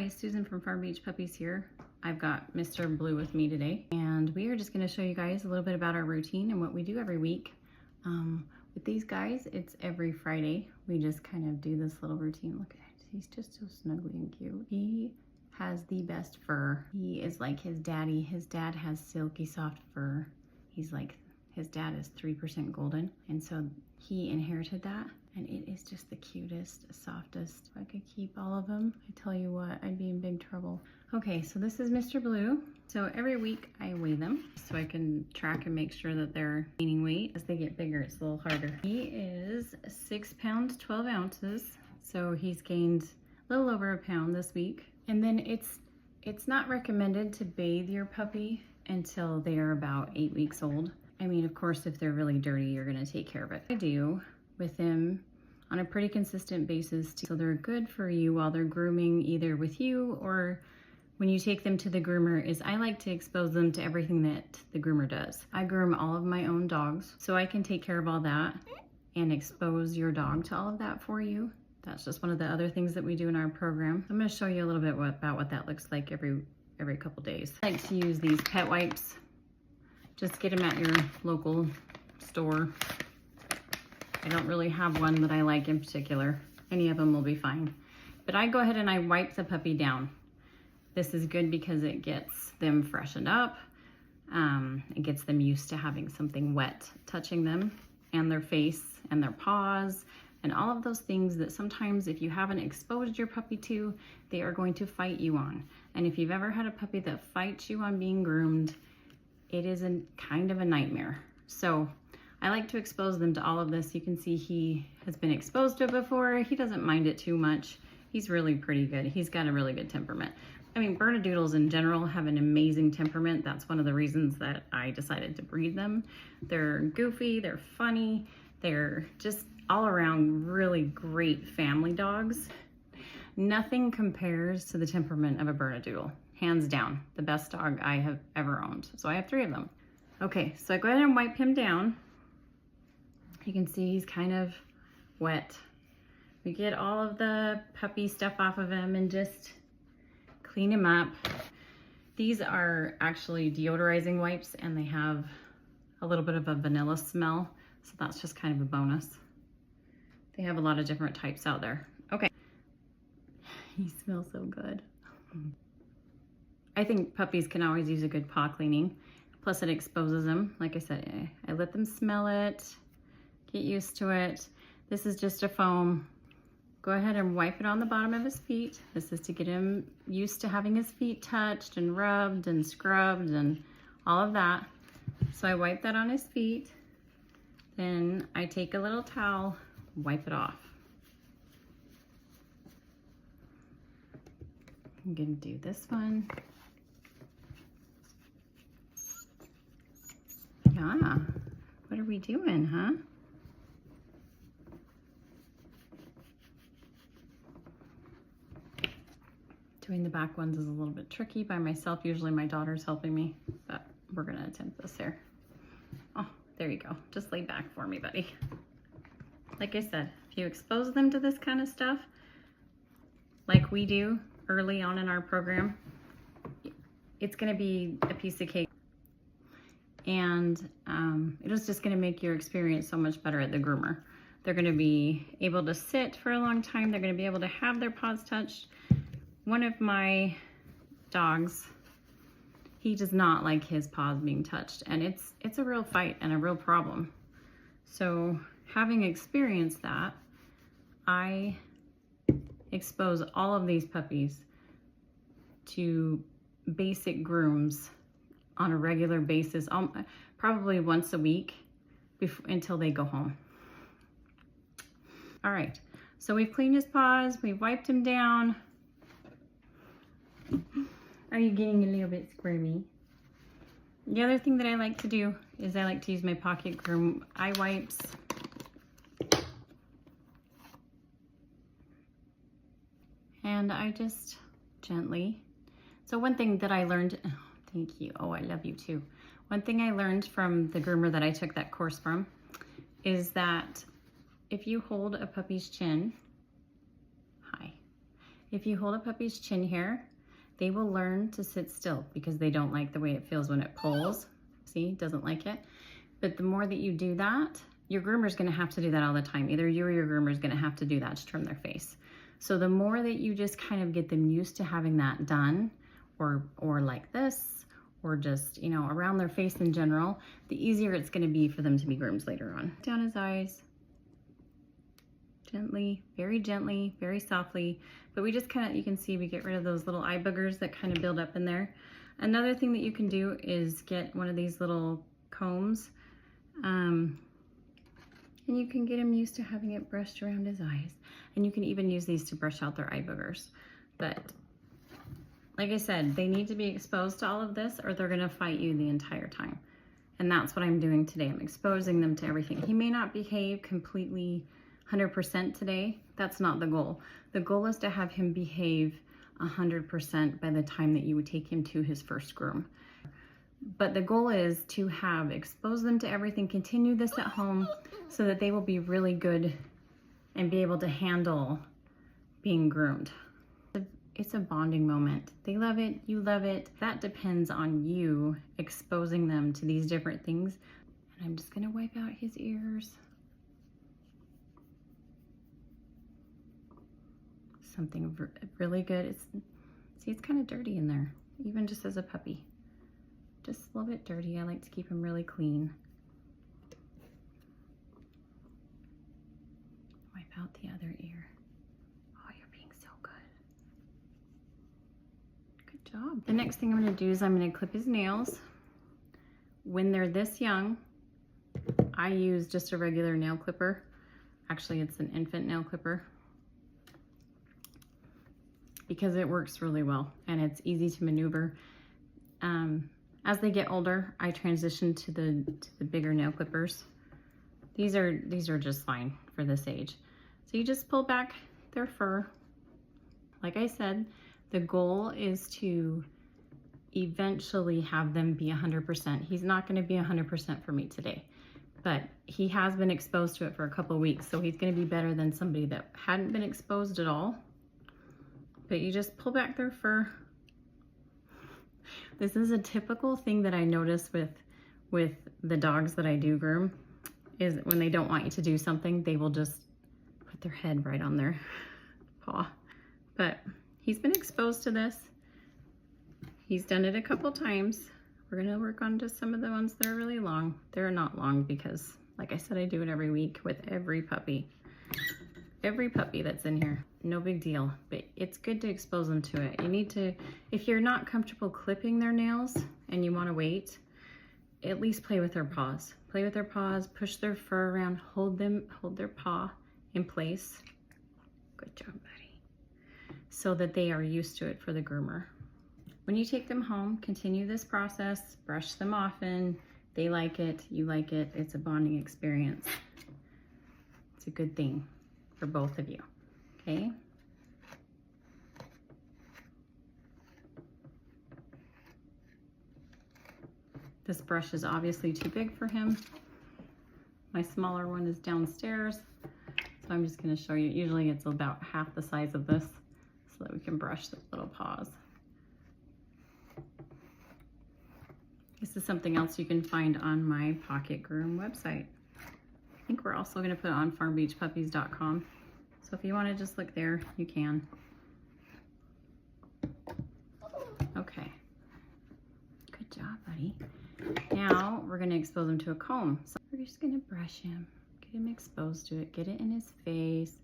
Hi, Susan from Farm Beach Puppies here. I've got Mr. Blue with me today, and we are just going to show you guys a little bit about our routine and what we do every week. With these guys, it's every Friday. We just kind of do this little routine. Look at it. He's just so snuggly and cute. He has the best fur. He is like his daddy. His dad has silky soft fur. He's like, his dad is 3% golden, and so he inherited that. And it is just the cutest, softest. If I could keep all of them, I tell you what, I'd be in big trouble. Okay, so this is Mr. Blue. So every week I weigh them so I can track and make sure that they're gaining weight. As they get bigger, it's a little harder. He is 6 pounds, 12 ounces. So he's gained a little over a pound this week. And then it's not recommended to bathe your puppy until they are about 8 weeks old. I mean, of course, if they're really dirty, you're gonna take care of it. I do with them on a pretty consistent basis, so they're good for you while they're grooming, either with you or when you take them to the groomer. Is I like to expose them to everything that the groomer does. I groom all of my own dogs, so I can take care of all that and expose your dog to all of that for you. That's just one of the other things that we do in our program. I'm going to show you a little bit about what that looks like every couple days. I like to use these pet wipes. Just get them at your local store. I don't really have one that I like in particular. Any of them will be fine. But I go ahead and I wipe the puppy down. This is good because it gets them freshened up. It gets them used to having something wet touching them and their face and their paws and all of those things that sometimes if you haven't exposed your puppy to, they are going to fight you on. And if you've ever had a puppy that fights you on being groomed, it is a kind of a nightmare. So I like to expose them to all of this. You can see he has been exposed to it before. He doesn't mind it too much. He's really pretty good. He's got a really good temperament. I mean, Bernedoodles in general have an amazing temperament. That's one of the reasons that I decided to breed them. They're goofy, they're funny, they're just all around really great family dogs. Nothing compares to the temperament of a Bernedoodle. Hands down, the best dog I have ever owned. So I have 3 of them. Okay, so I go ahead and wipe him down. You can see he's kind of wet. We get all of the puppy stuff off of him and just clean him up. These are actually deodorizing wipes and they have a little bit of a vanilla smell. So that's just kind of a bonus. They have a lot of different types out there. Okay. He smells so good. I think puppies can always use a good paw cleaning. Plus it exposes them. Like I said, I let them smell it. Get used to it. This is just a foam. Go ahead and wipe it on the bottom of his feet. This is to get him used to having his feet touched and rubbed and scrubbed and all of that. So I wipe that on his feet. Then I take a little towel, wipe it off. I'm gonna do this one. Yeah, what are we doing, huh? Doing the back ones is a little bit tricky by myself. Usually my daughter's helping me, but we're gonna attempt this here. Oh, there you go. Just lay back for me, buddy. Like I said, if you expose them to this kind of stuff, like we do early on in our program, it's gonna be a piece of cake. And it's just gonna make your experience so much better at the groomer. They're gonna be able to sit for a long time. They're gonna be able to have their paws touched. One of my dogs, he does not like his paws being touched, and it's a real fight and a real problem. So having experienced that, I expose all of these puppies to basic grooms on a regular basis, probably once a week until they go home. All right, so we've cleaned his paws, we've wiped him down. Are you getting a little bit squirmy? The other thing that I like to do is I like to use my pocket groom eye wipes. And I just gently. So one thing that I learned, oh, thank you. Oh, I love you too. One thing I learned from the groomer that I took that course from is that if you hold a puppy's chin, If you hold a puppy's chin hair, they will learn to sit still because they don't like the way it feels when it pulls. See, doesn't like it. But the more that you do that, your groomer's gonna have to do that all the time. Either you or your groomer's gonna have to do that to trim their face. So the more that you just kind of get them used to having that done, or like this, or just, you know, around their face in general, the easier it's gonna be for them to be groomed later on. Down his eyes, gently, very softly. But we just kind of, you can see we get rid of those little eye boogers that kind of build up in there. Another thing that you can do is get one of these little combs, and you can get him used to having it brushed around his eyes. And you can even use these to brush out their eye boogers. But like I said, they need to be exposed to all of this or they're gonna fight you the entire time. And that's what I'm doing today. I'm exposing them to everything. He may not behave completely 100% today. That's not the goal. The goal is to have him behave 100% by the time that you would take him to his first groom. But the goal is to expose them to everything, continue this at home so that they will be really good and be able to handle being groomed. It's a bonding moment. They love it, you love it. That depends on you exposing them to these different things. And I'm just gonna wipe out his ears. Something really good. See, it's kind of dirty in there, even just as a puppy. Just a little bit dirty. I like to keep them really clean. Wipe out the other ear. Oh, you're being so good. Good job. The next thing I'm going to do is I'm going to clip his nails. When they're this young, I use just a regular nail clipper. Actually, it's an infant nail clipper, because it works really well and it's easy to maneuver. As they get older, I transition to the bigger nail clippers. These are just fine for this age. So you just pull back their fur. Like I said, the goal is to eventually have them be 100%. He's not gonna be 100% for me today, but he has been exposed to it for a couple of weeks, so he's gonna be better than somebody that hadn't been exposed at all. But you just pull back their fur. This is a typical thing that I notice with the dogs that I do groom, is when they don't want you to do something, they will just put their head right on their paw. But he's been exposed to this. He's done it a couple times. We're gonna work on just some of the ones that are really long. They're not long because, like I said, I do it every week with every puppy. Every puppy that's in here, no big deal, but it's good to expose them to it. You need to, if you're not comfortable clipping their nails and you want to wait, at least play with their paws. Play with their paws, push their fur around, hold their paw in place. Good job, buddy. So that they are used to it for the groomer. When you take them home, continue this process, brush them often. They like it, you like it. It's a bonding experience. It's a good thing for both of you, okay? This brush is obviously too big for him. My smaller one is downstairs, so I'm just gonna show you. Usually it's about half the size of this so that we can brush the little paws. This is something else you can find on my Pocket Groom website. I think we're also gonna put it on FarmBeachPuppies.com. So if you wanna just look there, you can. Okay. Good job, buddy. Now we're gonna expose him to a comb. So we're just gonna brush him, get him exposed to it, get it in his face,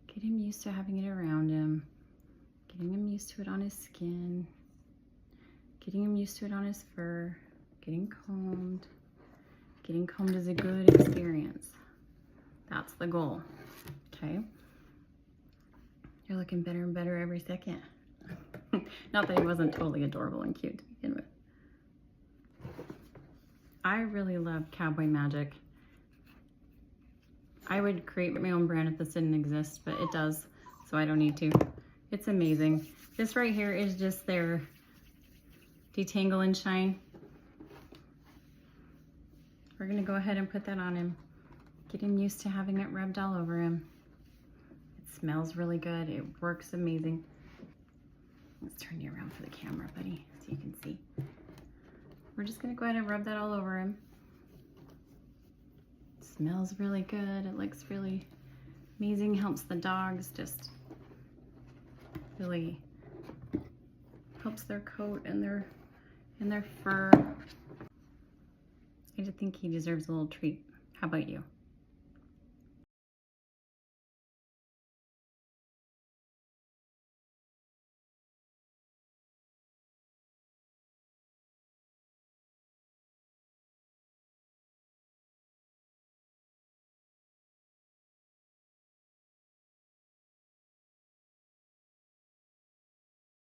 get him used to having it around him, getting him used to it on his skin, getting him used to it on his fur, getting combed. Getting combed is a good experience. That's the goal, okay? You're looking better and better every second. Not that he wasn't totally adorable and cute to begin with. I really love Cowboy Magic. I would create my own brand if this didn't exist, but it does, so I don't need to. It's amazing. This right here is just their Detangle and Shine. We're gonna go ahead and put that on him. Get him used to having it rubbed all over him. It smells really good. It works amazing. Let's turn you around for the camera, buddy, so you can see. We're just gonna go ahead and rub that all over him. It smells really good. It looks really amazing. Helps the dogs, just really helps their coat and their fur. I just think he deserves a little treat. How about you?